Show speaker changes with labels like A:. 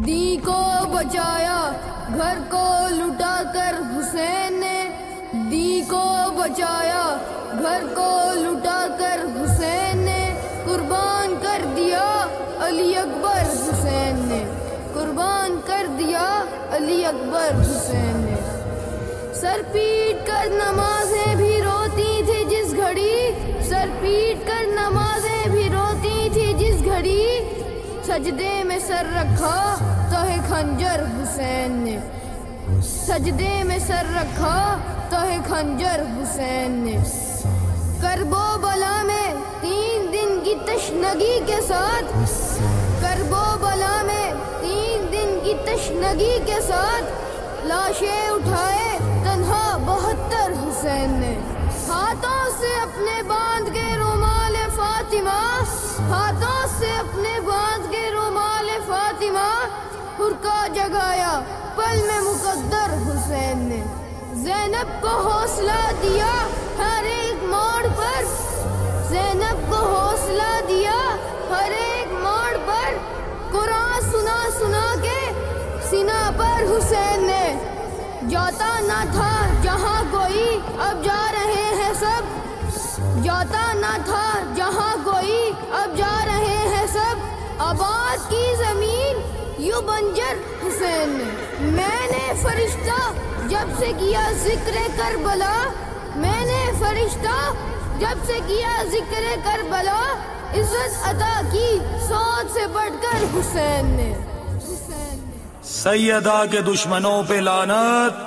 A: دی کو بچایا گھر کو لٹا کر حسین نے، دی کو بچایا گھر کو لٹا کر حسین نے، قربان کر دیا علی اکبر حسین نے، قربان کر دیا علی اکبر حسین نے۔ سر پیٹ کر نمازیں بھی روتی تھی جس گھڑی، سر پیٹ کر نمازیں بھی روتی تھی جس گھڑی، سجدے میں سر رکھا تو ہے خنجر حسین نے، سجدے میں سر رکھا تو ہے خنجر حسین نے۔ کرب و بلا میں 3 دن کی تشنگی کے ساتھ، کرب و بلا میں 3 دن کی تشنگی کے ساتھ، لاشیں اٹھائے تنہا 72 حسین نے۔ ہاتھوں سے اپنے باندھ کے رومال فاطمہ، ہاتھوں سے اپنے باندھ کے رومال فاطمہ، حرکا جگایا پل میں مقدر حسین نے۔ زینب کو حوصلہ دیا ہر ایک موڑ پر، زینب کو حوصلہ دیا ہر ایک موڑ پر، قرآن سنا سنا کے سینہ پر حسین نے۔ جاتا نہ تھا جہاں کوئی اب جا رہے ہیں سب، جاتا نہ تھا جہاں کوئی اب جا رہے ہیں سب، آباد کی زمین یوں بنجر حسین نے۔ میں نے فرشتہ جب سے کیا ذکر کربلا، میں نے فرشتہ جب سے کیا ذکر کربلا، عزت عطا کی 100 سے بڑھ کر حسین نے۔
B: سیدہ کے دشمنوں پہ لعنت،